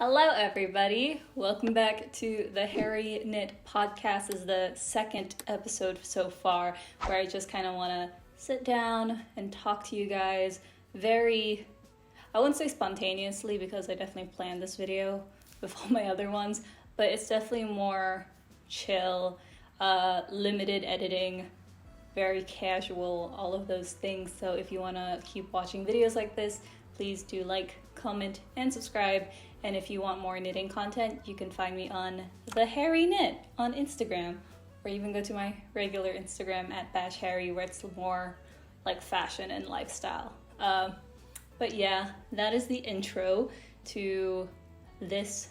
Hello everybody, welcome back to the Harry Knit podcast. This is the second episode so far where I just kind of want to sit down and talk to you guys I wouldn't say spontaneously because I definitely planned this video with all my other ones, but it's definitely more chill, limited editing, very casual, all of those things. So if you want to keep watching videos like this, please do like, comment, and subscribe. And if you want more knitting content, you can find me on The Harry Knit on Instagram, or even go to my regular Instagram at @bashharry, where it's more like fashion and lifestyle. But yeah, that is the intro to this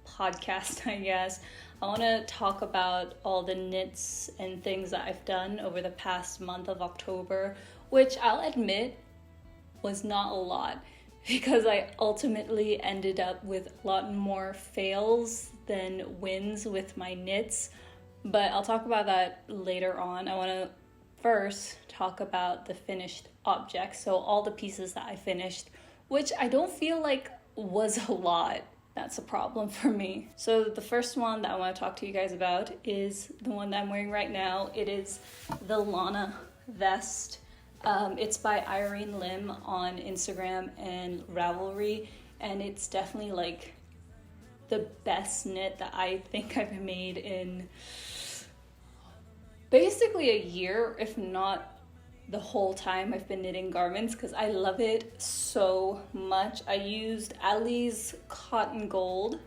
podcast, I guess. I want to talk about all the knits and things that I've done over the past month of October, which I'll admit was not a lot, because I ultimately ended up with a lot more fails than wins with my knits, but I'll talk about that later on. I want to first talk about the finished objects, so all the pieces that I finished, which I don't feel like was a lot. That's a problem for me. So the first one that I want to talk to you guys about is the one that I'm wearing right now. It is the Lana Vest. It's by Irene Lim on Instagram and Ravelry, and it's definitely like the best knit that I think I've made in basically a year, if not the whole time I've been knitting garments, because I love it so much. I used Ali's Cotton Gold,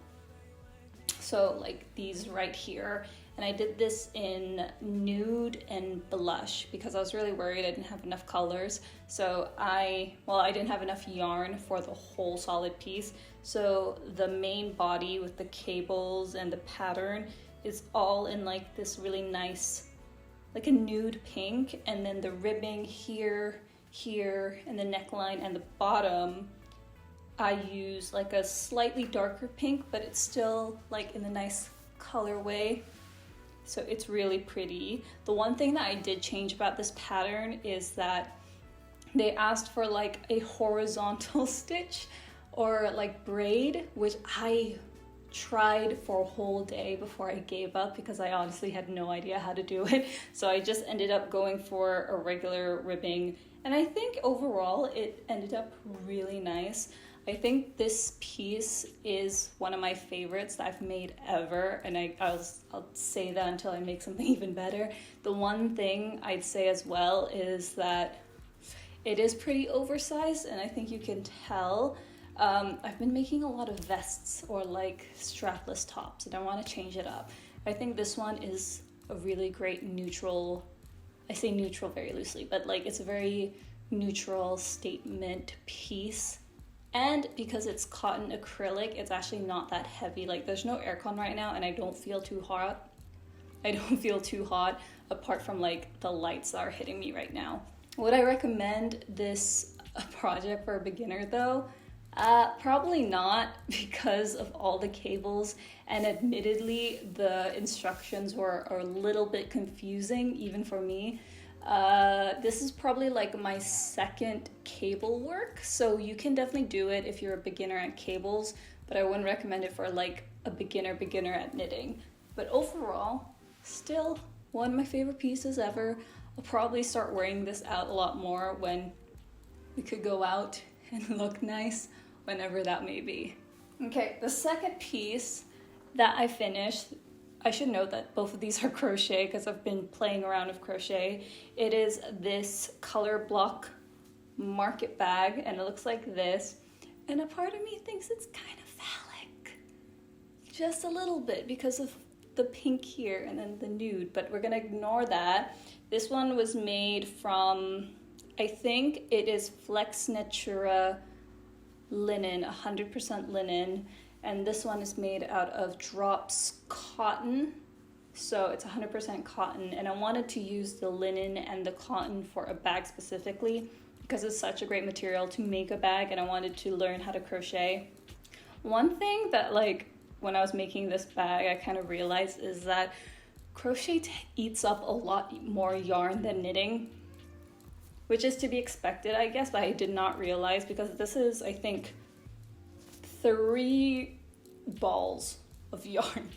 so like these right here. And I did this in nude and blush because I was really worried I didn't have enough colors. So I didn't have enough yarn for the whole solid piece. So the main body with the cables and the pattern is all in like this really nice, like a nude pink. And then the ribbing here, and the neckline and the bottom, I use like a slightly darker pink, but it's still like in a nice colorway. So it's really pretty. The one thing that I did change about this pattern is that they asked for like a horizontal stitch or like braid, which I tried for a whole day before I gave up because I honestly had no idea how to do it. So I just ended up going for a regular ribbing, and I think overall it ended up really nice. I think this piece is one of my favorites that I've made ever, and I'll say that until I make something even better. The one thing I'd say as well is that it is pretty oversized, and I think you can tell. I've been making a lot of vests or like strapless tops, and I want to change it up. I think this one is a really great neutral, I say neutral very loosely, but like it's a very neutral statement piece. And because it's cotton acrylic, it's actually not that heavy. Like there's no aircon right now and I don't feel too hot. Apart from like the lights that are hitting me right now. Would I recommend this project for a beginner though? Probably not, because of all the cables, and admittedly the instructions were a little bit confusing even for me. This is probably like my second cable work, so you can definitely do it if you're a beginner at cables, but I wouldn't recommend it for like a beginner at knitting. But overall, still one of my favorite pieces ever. I'll probably start wearing this out a lot more when we could go out and look nice, whenever that may be. Okay, the second piece that I finished, I should note that both of these are crochet because I've been playing around with crochet. It is this color block market bag, and it looks like this. And a part of me thinks it's kind of phallic, just a little bit, because of the pink here and then the nude, but we're gonna ignore that. This one was made from, I think it is Flex Natura linen, 100% linen. And this one is made out of Drops cotton, so it's 100% cotton. And I wanted to use the linen and the cotton for a bag specifically because it's such a great material to make a bag, and I wanted to learn how to crochet. One thing that like when I was making this bag I kind of realized is that crochet eats up a lot more yarn than knitting, which is to be expected, I guess, but I did not realize, because this is, I think, 3 balls of yarn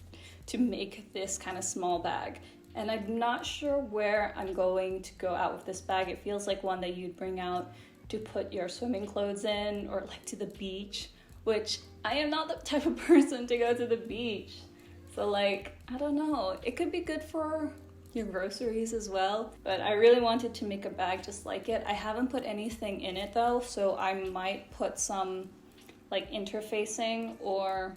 to make this kind of small bag. And I'm not sure where I'm going to go out with this bag. It feels like one that you'd bring out to put your swimming clothes in, or like to the beach, which I am not the type of person to go to the beach. So like, I don't know, it could be good for your groceries as well, but I really wanted to make a bag just like it. I haven't put anything in it though, so I might put some like interfacing or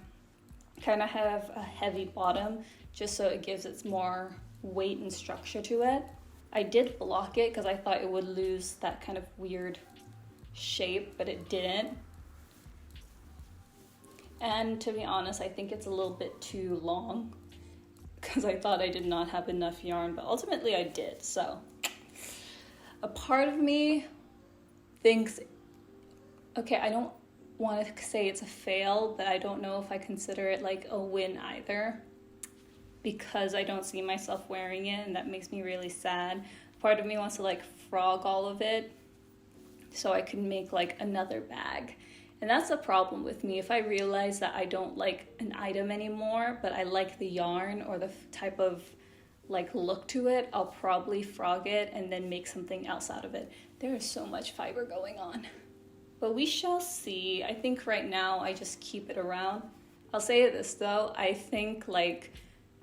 kind of have a heavy bottom just so it gives it more weight and structure to it. I did block it because I thought it would lose that kind of weird shape, but it didn't. And to be honest, I think it's a little bit too long because I thought I did not have enough yarn, but ultimately I did. So a part of me thinks, okay, I don't want to say it's a fail, but I don't know if I consider it like a win either, because I don't see myself wearing it, and that makes me really sad. Part of me wants to like frog all of it so I can make like another bag. And that's the problem with me. If I realize that I don't like an item anymore, but I like the yarn or the type of like look to it, I'll probably frog it and then make something else out of it. There is so much fiber going on. But we shall see. I think right now I just keep it around. I'll say this though, I think like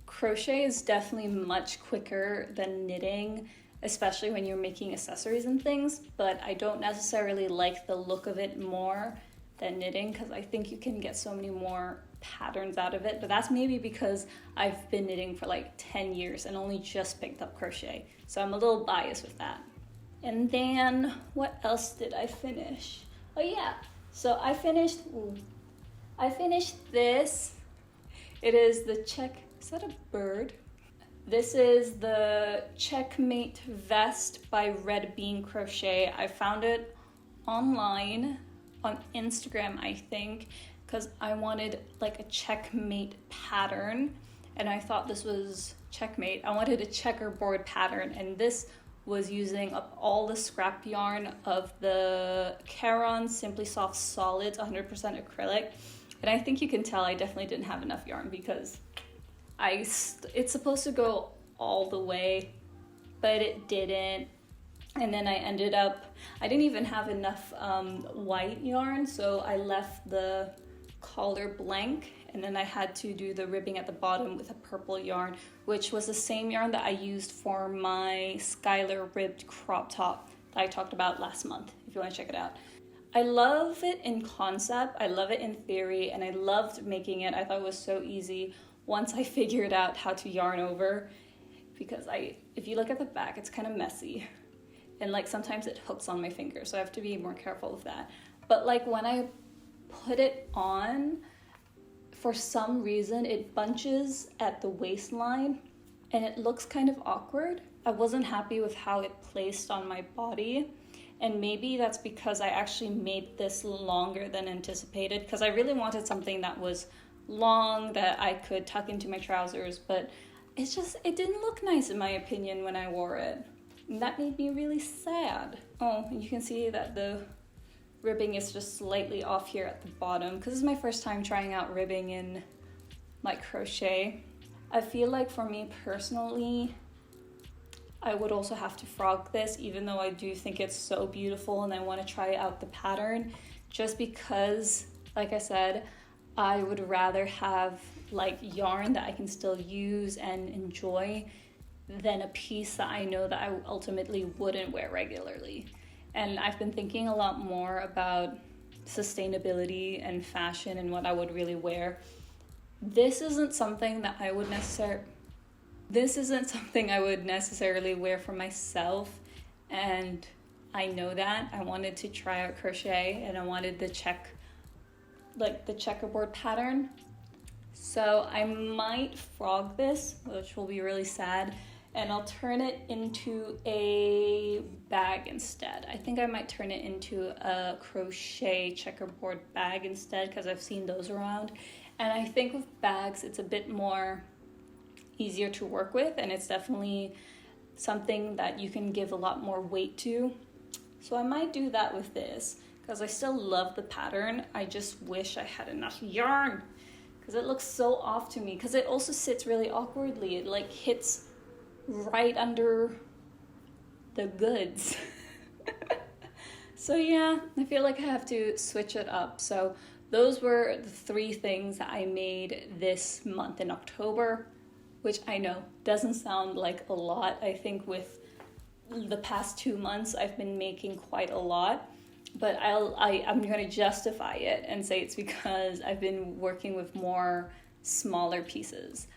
crochet is definitely much quicker than knitting, especially when you're making accessories and things, but I don't necessarily like the look of it more than knitting because I think you can get so many more patterns out of it. But that's maybe because I've been knitting for like 10 years and only just picked up crochet, so I'm a little biased with that. And then what else did I finish? Oh yeah, so I finished this. It is the is that a bird? This is the Checkmate Vest by Red Bean Crochet. I found it online on Instagram, I think, because I wanted like a checkmate pattern, and I thought this was checkmate. I wanted a checkerboard pattern, and this was using up all the scrap yarn of the Caron Simply Soft Solids 100% acrylic. And I think you can tell I definitely didn't have enough yarn because it's supposed to go all the way, but it didn't. And then I didn't even have enough white yarn, so I left the collar blank, and then I had to do the ribbing at the bottom with a purple yarn, which was the same yarn that I used for my Skylar ribbed crop top that I talked about last month, if you want to check it out. I love it in concept, I love it in theory, and I loved making it. I thought it was so easy once I figured out how to yarn over, because if you look at the back, it's kind of messy. And like sometimes it hooks on my finger, so I have to be more careful with that. But like when I put it on, for some reason it bunches at the waistline and it looks kind of awkward. I wasn't happy with how it placed on my body, and maybe that's because I actually made this longer than anticipated, because I really wanted something that was long that I could tuck into my trousers, but it didn't look nice in my opinion when I wore it. And that made me really sad. Oh, you can see that the ribbing is just slightly off here at the bottom, because this is my first time trying out ribbing in my crochet. I feel like for me personally, I would also have to frog this, even though I do think it's so beautiful and I want to try out the pattern, just because, like I said, I would rather have like yarn that I can still use and enjoy than a piece that I know that I ultimately wouldn't wear regularly. And I've been thinking a lot more about sustainability and fashion and what I would really wear. This isn't something I would necessarily wear for myself, and I know that. I wanted to try out crochet and I wanted the checkerboard pattern. So I might frog this, which will be really sad, and I'll turn it into a bag instead. I think I might turn it into a crochet checkerboard bag instead, because I've seen those around. And I think with bags, it's a bit more easier to work with, and it's definitely something that you can give a lot more weight to. So I might do that with this, because I still love the pattern. I just wish I had enough yarn, because it looks so off to me, because it also sits really awkwardly. It like hits right under the goods. So yeah, I feel like I have to switch it up. So those were the 3 things that I made this month in October, which I know doesn't sound like a lot. I think with the past 2 months, I've been making quite a lot, but I'm going to justify it and say it's because I've been working with more smaller pieces.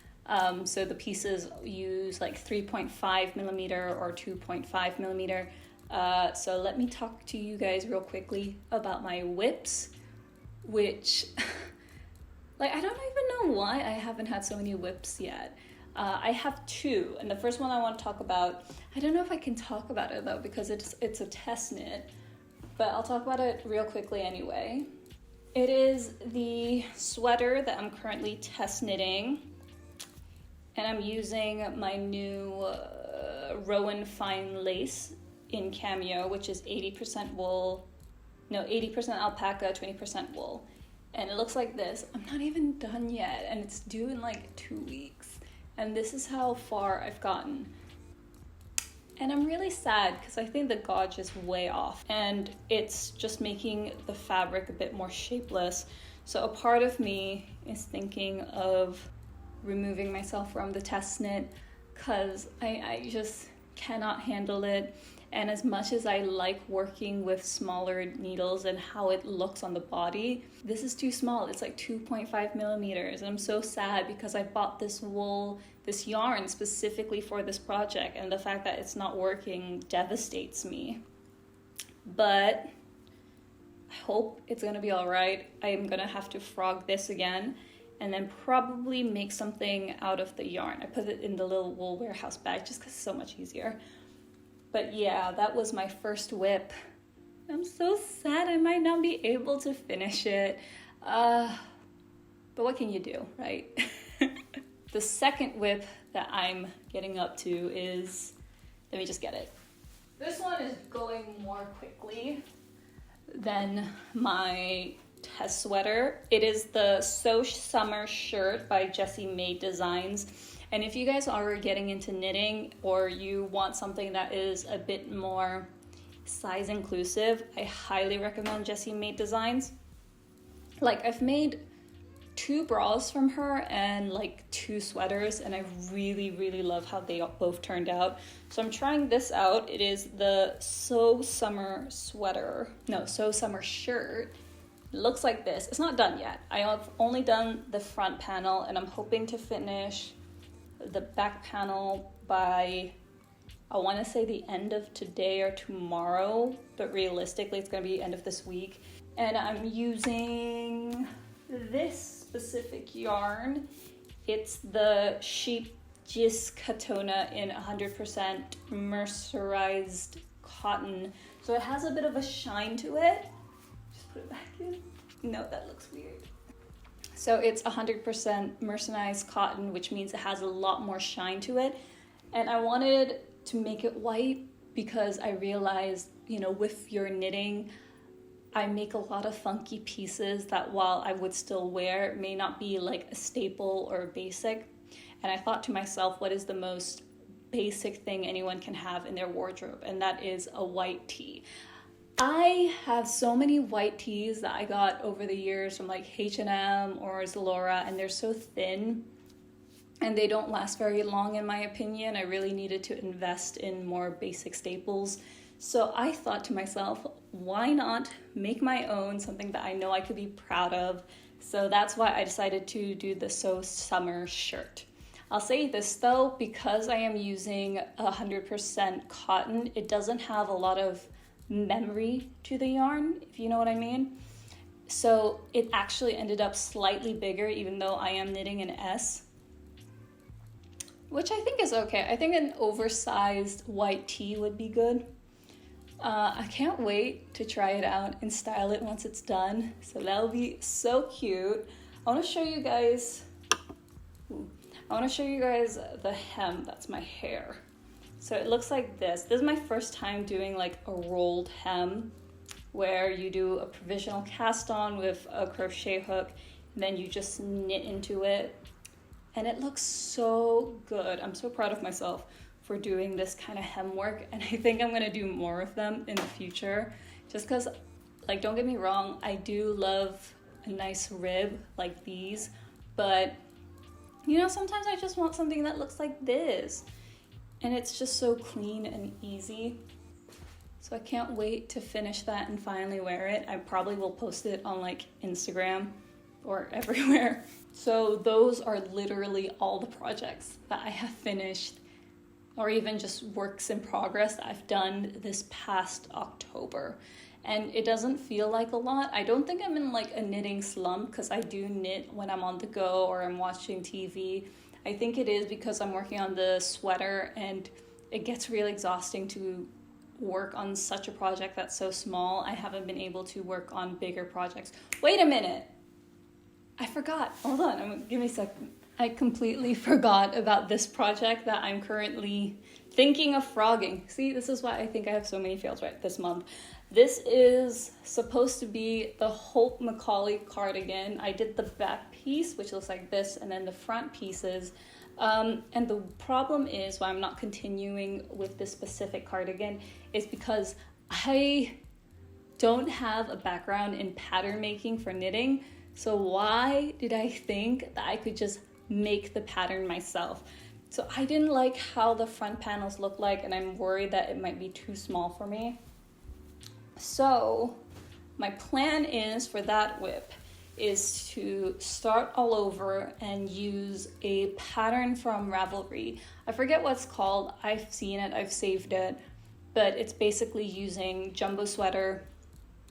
So the pieces use like 3.5 millimeter or 2.5 millimeter. So let me talk to you guys real quickly about my whips, which like I don't even know why I haven't had so many whips yet. I have 2, and the first one I want to talk about, I don't know if I can talk about it though, because it's a test knit, but I'll talk about it real quickly anyway. It is the sweater that I'm currently test knitting, and I'm using my new Rowan Fine Lace in Cameo, which is 80% alpaca, 20% wool. And it looks like this. I'm not even done yet, and it's due in like 2 weeks. And this is how far I've gotten. And I'm really sad because I think the gauge is way off, and it's just making the fabric a bit more shapeless. So a part of me is thinking of removing myself from the test knit because I just cannot handle it. And as much as I like working with smaller needles and how it looks on the body, this is too small. It's like 2.5 millimeters. And I'm so sad because I bought this yarn specifically for this project, and the fact that it's not working devastates me. But I hope it's gonna be all right. I am gonna have to frog this again and then probably make something out of the yarn. I put it in the little wool warehouse bag just because it's so much easier. But yeah, that was my first whip. I'm so sad I might not be able to finish it. But what can you do, right? The second whip that I'm getting up to is, let me just get it. This one is going more quickly than my test sweater. It is the So Summer shirt by Jessie Made Designs. And if you guys are getting into knitting or you want something that is a bit more size inclusive, I highly recommend Jessie Made Designs. Like, I've made 2 bras from her and like 2 sweaters, and I really, really love how they both turned out. So I'm trying this out. It is the So Summer shirt. It looks like this. It's not done yet. I have only done the front panel, and I'm hoping to finish the back panel by, I want to say the end of today or tomorrow, but realistically it's going to be end of this week. And I'm using this specific yarn. It's the Sheep Gis Katona in 100% mercerized cotton. So it has a bit of a shine to it. Just put it back in. No, that looks weird. So it's 100% mercerized cotton, which means it has a lot more shine to it. And I wanted to make it white because I realized, with your knitting, I make a lot of funky pieces that while I would still wear, may not be like a staple or a basic. And I thought to myself, what is the most basic thing anyone can have in their wardrobe? And that is a white tee. I have so many white tees that I got over the years from like H&M or Zalora, and they're so thin and they don't last very long in my opinion. I really needed to invest in more basic staples. So I thought to myself, why not make my own, something that I know I could be proud of? So that's why I decided to do the So Summer shirt. I'll say this though, because I am using 100% cotton, it doesn't have a lot of memory to the yarn, if you know what I mean. So it actually ended up slightly bigger, even though I am knitting an S, which I think is okay. I think an oversized white tee would be good. I can't wait to try it out and style it once it's done. So that'll be so cute. I want to show you guys the hem. That's my hair. So it looks like this. This is my first time doing like a rolled hem where you do a provisional cast on with a crochet hook then you just knit into it. And it looks so good. I'm so proud of myself for doing this kind of hem work. And I think I'm gonna do more of them in the future. Just cause, like, don't get me wrong, I do love a nice rib like these. But, you know, sometimes I just want something that looks like this. And it's just so clean and easy. So I can't wait to finish that and finally wear it. I probably will post it on like Instagram or everywhere. So those are literally all the projects that I have finished, or even just works in progress that I've done this past October. And it doesn't feel like a lot. I don't think I'm in like a knitting slump because I do knit when I'm on the go or I'm watching TV. I think it is because I'm working on the sweater and it gets really exhausting to work on such a project that's so small. I haven't been able to work on bigger projects. Wait a minute. I forgot. Hold on. Give me a second. I completely forgot about this project that I'm currently thinking of frogging. See, this is why I think I have so many fails right this month. This is supposed to be the Hope Macaulay cardigan. I did the back piece, which looks like this, and then the front pieces. And the problem is why I'm not continuing with this specific cardigan is because I don't have a background in pattern making for knitting. So why did I think that I could just make the pattern myself? So I didn't like how the front panels look like, and I'm worried that it might be too small for me. So my plan is for that whip is to start all over and use a pattern from Ravelry. I forget what it's called. I've seen it, I've saved it, but it's basically using jumbo sweater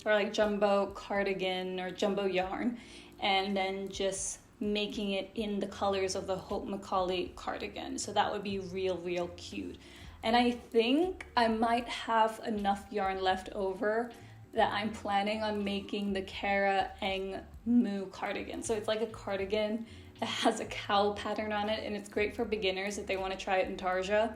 or like jumbo cardigan or jumbo yarn, and then just making it in the colors of the Hope Macaulay cardigan. So that would be real cute. And I think I might have enough yarn left over that I'm planning on making the Kara Eng Moo cardigan. So it's like a cardigan that has a cowl pattern on it, and it's great for beginners if they want to try it in Tarja.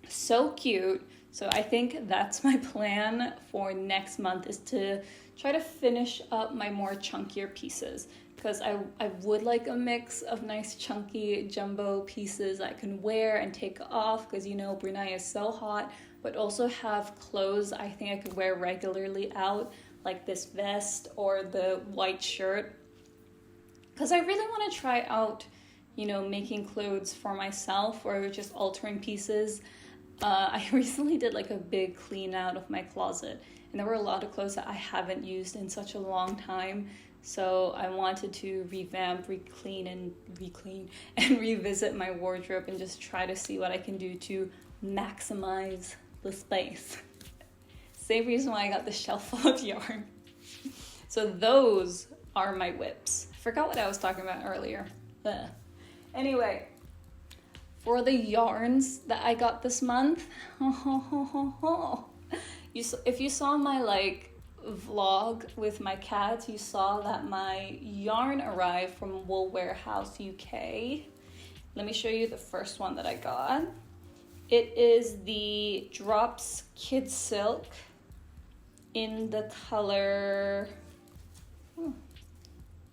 So cute. So I think that's my plan for next month, is to try to finish up my more chunkier pieces, because I would like a mix of nice chunky jumbo pieces I can wear and take off, because you know Brunei is so hot, but also have clothes I think I could wear regularly out, like this vest or the white shirt, because I really want to try out, you know, making clothes for myself or just altering pieces. I recently did like a big clean out of my closet, and there were a lot of clothes that I haven't used in such a long time. So I wanted to revamp, reclean, and revisit my wardrobe and just try to see what I can do to maximize the space. Same reason why I got the shelf full of yarn. So those are my whips. I forgot what I was talking about earlier. Anyway, for the yarns that I got this month, if you saw my like vlog with my cats, you saw that my yarn arrived from Wool Warehouse UK. Let me show you the first one that I got. It is the Drops Kid Silk in the color,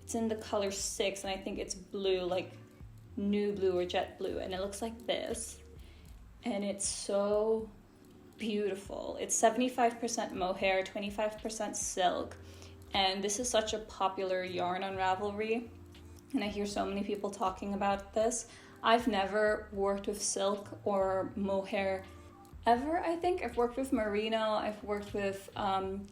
it's in the color 6, and I think it's blue, like new blue or jet blue, and it looks like this, and it's so beautiful. It's 75% mohair, 25% silk, and this is such a popular yarn on Ravelry, and I hear so many people talking about this. I've never worked with silk or mohair ever. I think I've worked with merino, I've worked with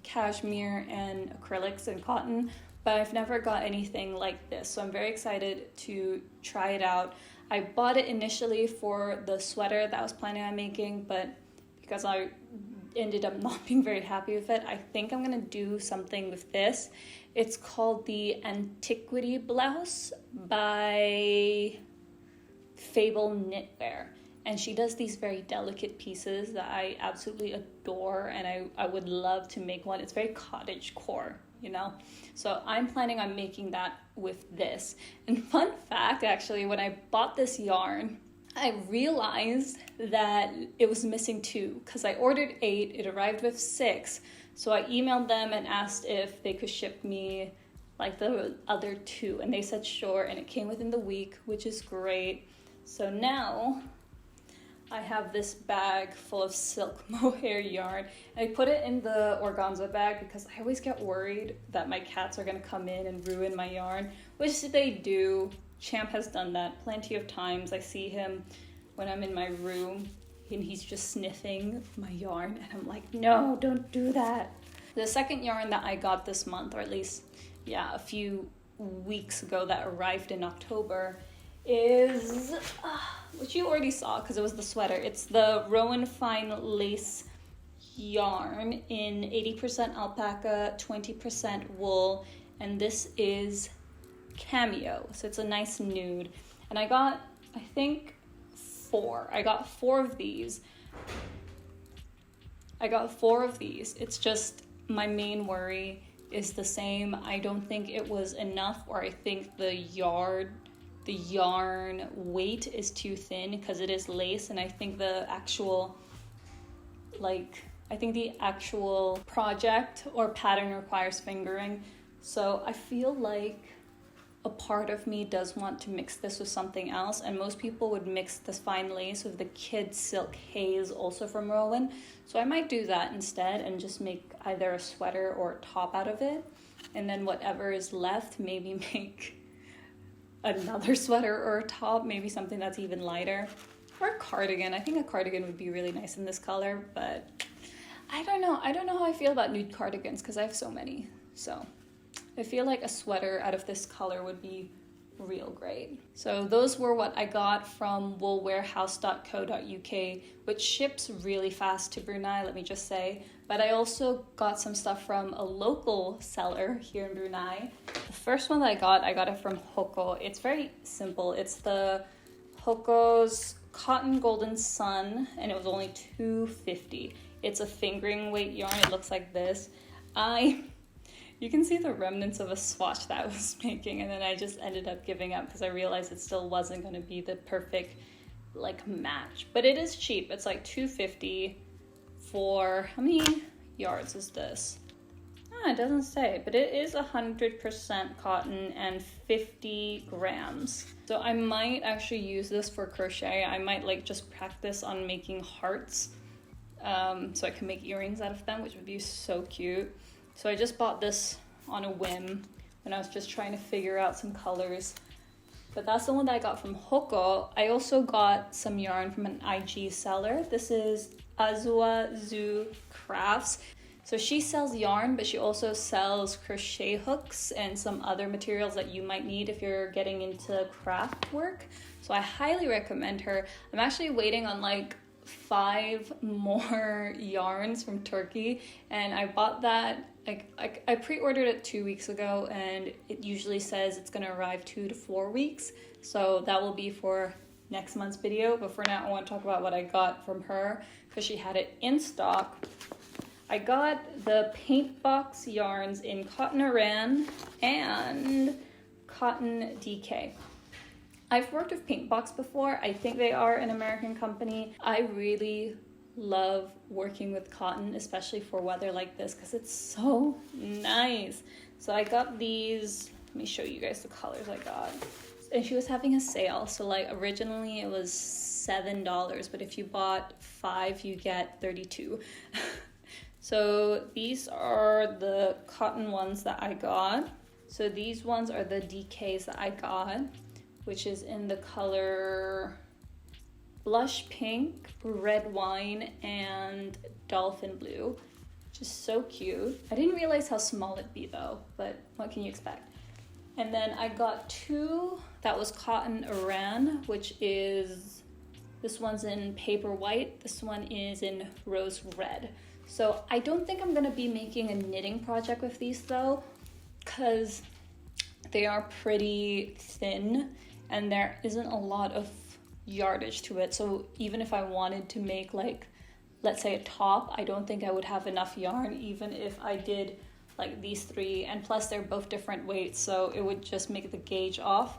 cashmere and acrylics and cotton, but I've never got anything like this. So I'm very excited to try it out. I bought it initially for the sweater that I was planning on making, but because I ended up not being very happy with it, I think I'm gonna do something with this. It's called the Antiquity Blouse by Fable Knitwear, and she does these very delicate pieces that I absolutely adore, and I would love to make one. It's very cottage core, you know, so I'm planning on making that with this. And fun fact, actually, when I bought this yarn, I realized that it was missing 2 because I ordered 8, it arrived with 6, so I emailed them and asked if they could ship me like the other two, and they said sure, and it came within the week, which is great. So now I have this bag full of silk mohair yarn. I put it in the organza bag because I always get worried that my cats are gonna come in and ruin my yarn, which they do. Champ has done that plenty of times. I see him when I'm in my room and he's just sniffing my yarn, and I'm like, no, don't do that. The second yarn that I got this month, or at least, yeah, a few weeks ago, that arrived in October, is, which you already saw because it was the sweater. It's the Rowan Fine Lace yarn in 80% alpaca, 20% wool, and this is Cameo. So it's a nice nude. And I got, I think, I got four of these. It's just my main worry is the same. I don't think it was enough, or I think the yarn weight is too thin because it is lace, and I think the actual project or pattern requires fingering. So I feel like a part of me does want to mix this with something else, and most people would mix this fine lace with the Kids Silk Haze, also from Rowan. So I might do that instead and just make either a sweater or a top out of it, and then whatever is left, maybe make another sweater or a top, maybe something that's even lighter, or a cardigan. I think a cardigan would be really nice in this color, but I don't know how I feel about nude cardigans because I have so many. So I feel like a sweater out of this color would be real great. So those were what I got from woolwarehouse.co.uk, which ships really fast to Brunei, let me just say. But I also got some stuff from a local seller here in Brunei. The first one that I got it from Hoko. It's very simple. It's the Hoko's Cotton Golden Sun, and it was only $2.50. It's a fingering weight yarn. It looks like this. You can see the remnants of a swatch that I was making, and then I just ended up giving up because I realized it still wasn't going to be the perfect match. But it is cheap. It's like $2.50 for, how many yards is this? It doesn't say, but it is 100% cotton and 50 grams. So I might actually use this for crochet. I might just practice on making hearts so I can make earrings out of them, which would be so cute. So I just bought this on a whim when I was just trying to figure out some colors. But that's the one that I got from Hoko. I also got some yarn from an IG seller. This is Azua Zoo Crafts. So she sells yarn, but she also sells crochet hooks and some other materials that you might need if you're getting into craft work. So I highly recommend her. I'm actually waiting on 5 more yarns from Turkey, and I bought that. I pre-ordered it 2 weeks ago, and it usually says it's gonna arrive 2 to 4 weeks. So that will be for next month's video. But for now, I want to talk about what I got from her because she had it in stock. I got the paint box yarns in Cotton Aran and Cotton DK. I've worked with Paintbox before. I think they are an American company. I really love working with cotton, especially for weather like this, because it's so nice. So I got these. Let me show you guys the colors I got. And she was having a sale. So originally it was $7, but if you bought 5, you get 32. So these are the cotton ones that I got. So these ones are the DKs that I got, which is in the color blush pink, red wine, and dolphin blue, which is so cute. I didn't realize how small it'd be though, but what can you expect? And then I got 2 that was Cotton Aran, which is, this one's in paper white, this one is in rose red. So I don't think I'm gonna be making a knitting project with these though, because they are pretty thin and there isn't a lot of yardage to it. So even if I wanted to make let's say a top, I don't think I would have enough yarn even if I did these 3, and plus they're both different weights, so it would just make the gauge off.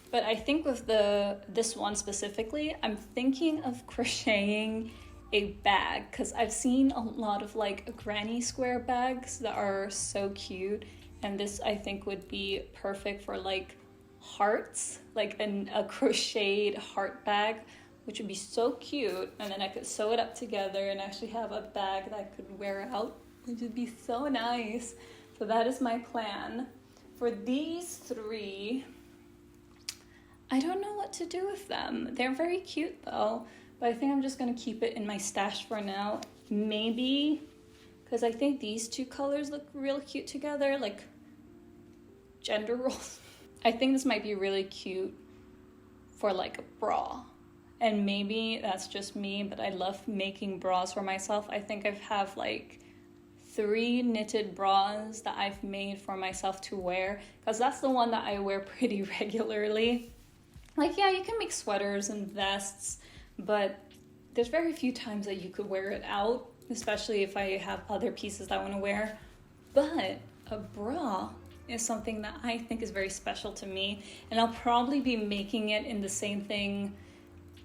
But I think with this one specifically, I'm thinking of crocheting a bag, because I've seen a lot of granny square bags that are so cute, And this I think would be perfect for like hearts, like a crocheted heart bag, which would be so cute. And then I could sew it up together and actually have a bag that I could wear out, which would be so nice. So that is my plan. For these three, I don't know what to do with them. They're very cute though, but I think I'm just gonna keep it in my stash for now. Maybe, because I think these two colors look real cute together, like gender roles. I think this might be really cute for like a bra. And maybe that's just me, but I love making bras for myself. I think I have like 3 knitted bras that I've made for myself to wear, because that's the one that I wear pretty regularly. Like, yeah, you can make sweaters and vests, but there's very few times that you could wear it out, especially if I have other pieces that I want to wear. But a bra is something that I think is very special to me, and I'll probably be making it in the same thing.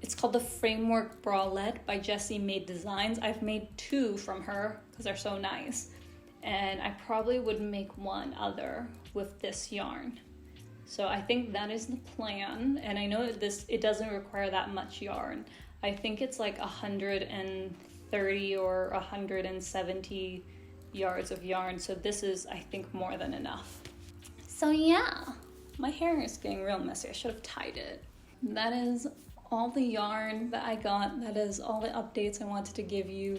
It's called the Framework Bralette by Jessie Made Designs. I've made 2 from her because they're so nice. And I probably would make one other with this yarn. So I think that is the plan. And I know that it doesn't require that much yarn. I think it's like 130 or 170 yards of yarn. So this is, I think, more than enough. So yeah, my hair is getting real messy. I should have tied it. That is all the yarn that I got. That is all the updates I wanted to give you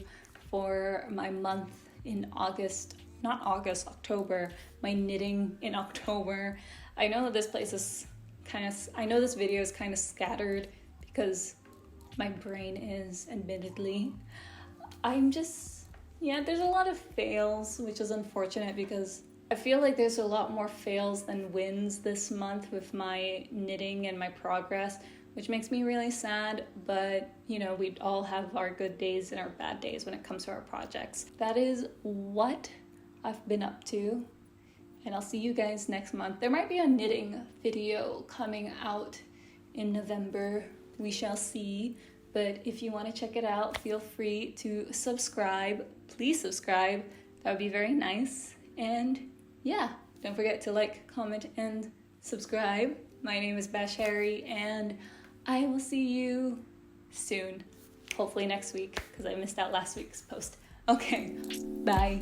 for my month in October, my knitting in October. I know that this place is I know this video is kind of scattered because my brain is, admittedly. There's a lot of fails, which is unfortunate because I feel like there's a lot more fails than wins this month with my knitting and my progress, which makes me really sad, but we all have our good days and our bad days when it comes to our projects. That is what I've been up to, and I'll see you guys next month. There might be a knitting video coming out in November, we shall see, but if you want to check it out, feel free to subscribe. Please subscribe, that would be very nice. And yeah, don't forget to like, comment, and subscribe. My name is Bash Harry, and I will see you soon. Hopefully next week, because I missed out last week's post. Okay, bye.